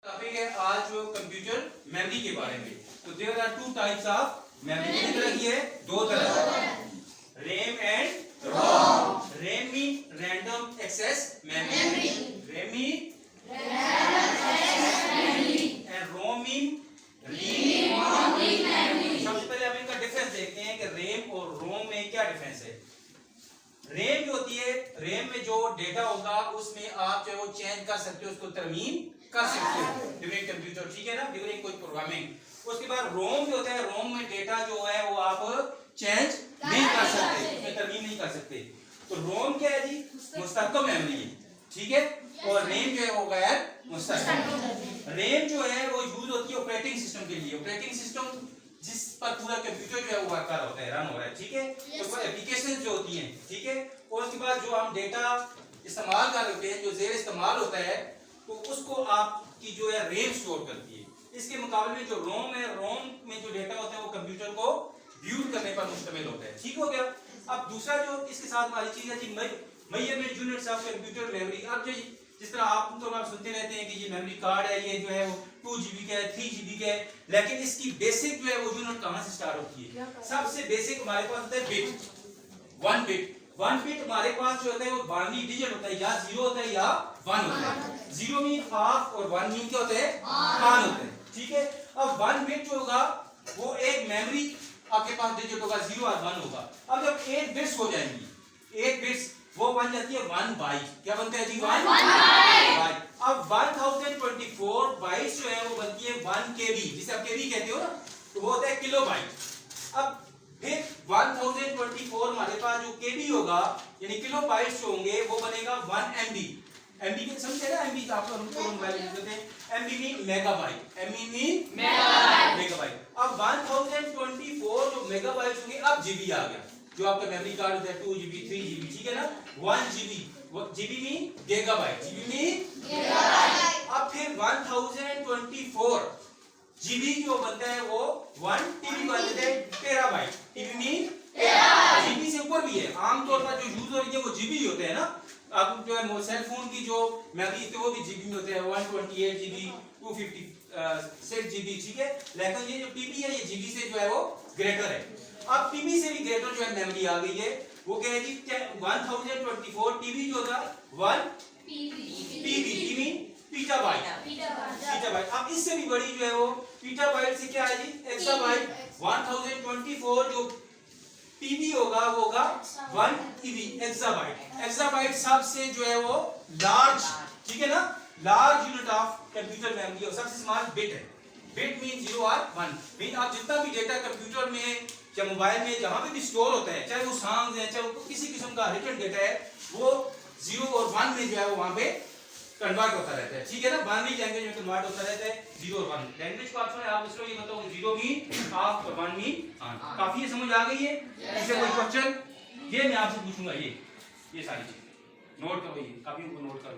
Topic है आज जो कंप्यूटर मेमोरी के बारे में। तो there are two types of memory. कितनी तरह की है? दो तरह, RAM and ROM. RAM mean random access memory, RAM mean and ROM mean read memory. सबसे पहले हम इनका डिफरेंस देखते हैं कि रैम और रोम में क्या डिफरेंस है। रैम जो होती है, रैम में जो डेटा होगा उसमें आप जो है वो चेंज कर सकते हो, उसको तरमीम कर सकते हो ड्यूरिंग कंप्यूटर, ठीक है ना, ड्यूरिंग कोई प्रोग्रामिंग। उसके बाद रोम जो होता है, रोम में डेटा जो है वो आप चेंज नहीं कर सकते, उसमें तरमीम नहीं कर सकते। तो रोम क्या है जी? मुस्तक़िल मेमोरी है, ठीक है। और रैम जो है वो गैर मुस्तक़िल। रैम जो है वो यूज होती है ऑपरेटिंग सिस्टम के लिए, ऑपरेटिंग सिस्टम जिस पर पूरा कंप्यूटर जो है वो वर्क कर होता है, रन हो रहा है, ठीक है। उसके बाद एप्लीकेशन जो होती हैं, ठीक है। और उसके बाद जो हम डेटा इस्तेमाल कर रहे हैं, जो जेर इस्तेमाल होता है, तो उसको आपकी जो है रैम स्टोर करती है। इसके मुकाबले में जो रोम है, रोम में जो डेटा होता है वो कंप्यूटर को व्यू करने पर मुश्तमिल होता है, ठीक हो गया। अब दूसरा जो इसके साथ वाली चीज है जी measurement units of computer memory. अब जो जिस तरह आप तो आप सुनते रहते हैं कि ये मेमोरी कार्ड है, ये जो है वो 2 GB का है, 3 GB का है, लेकिन इसकी बेसिक जो है वो यूनिट कहां से स्टार्ट होती है? सबसे बेसिक हमारे पास होता है बिट, 1 बिट। 1 बिट हमारे पास जो होता है वो बाइनरी डिजिट होता है, या 0 होता है या 1 होता है। 0 मीन हाफ और 1 मीन क्या होता है? ऑन होता है, ठीक है। अब 1 बिट जो होगा वो एक मेमोरी आपके पास डिजिट होगा, 0 और 1 होगा। अब जब 8 बिट्स हो जाएंगी, 8 बिट्स वो बन जाती है 1 बाइट। क्या बनता है जी? 1 बाइट। अब 1024 बाइट्स जो है वो बनती है 1 केबी, जिसे आप केबी कहते हो ना, तो वो होता है किलो बाइट। अब फिर 1024 हमारे पास जो केबी होगा यानी किलो बाइट्स जो होंगे वो बनेगा 1 एमबी। एमबी के समझे ना, एमबी आप लोग मोबाइल में कहते हैं, MB mean megabyte, MB mean megabyte. अब 1024 जो मेगाबाइट्स होंगे, अब जीबी आ गया, जो आपका मेमोरी कार्ड होता है 2 GB 3 GB, ठीक है ना। 1 GB, GB mean gigabyte, GB mean gigabyte. अब फिर 1024 जीबी जो बनता है वो 1 TB बन जाता है terabyte, TB mean terabyte. GB से ऊपर भी है, आमतौर पर जो यूज हो रही है वो जीबी होते हैं ना। अब जो है सेल फोन की जो मेमोरी है वो भी जीबी में होते हैं, 128 GB, 256 GB, ठीक है। लेकिन ये जो टीबी है ये जीबी से जो है वो ग्रेटर है। अब टीबी से भी ग्रेटर जो है मेमोरी आ गई है, वो क्या है जी? 1024 टीबी जो था 1 पीबी पीटाबाइट। अब इससे भी बड़ी जो है वो पीटाबाइट से क्या है जी? एक्साबाइट। 1024 जो पीबी होगा वो होगा 1 टीबी एक्साबाइट। एक्साबाइट सबसे जो है वो लार्ज, ठीक है ना, large unit of computer memory और सबसे स्मॉल बिट है। बिट मीन 0 और 1 मीन आप जितना भी डेटा कंप्यूटर में या मोबाइल में जहां पे भी स्टोर होता है, चाहे वो सॉन्ग्स है, चाहे वो किसी किस्म का रिटन डेटा है, वो 0 और 1 में जो है वो वहां पे कन्वर्ट होता रहता है, ठीक है ना। बाइनरी लैंग्वेज में कन्वर्ट होता रहता है 0 और 1 लैंग्वेज को। आप आप इसको ये बताओ 0 मीन हाफ और 1 मीन ऑन। काफी ये समझ आ गई है? इससे कोई क्वेश्चन? ये मैं आपसे पूछूंगा, ये सारी चीजें नोट करो, ये काफी उनको नोट करो।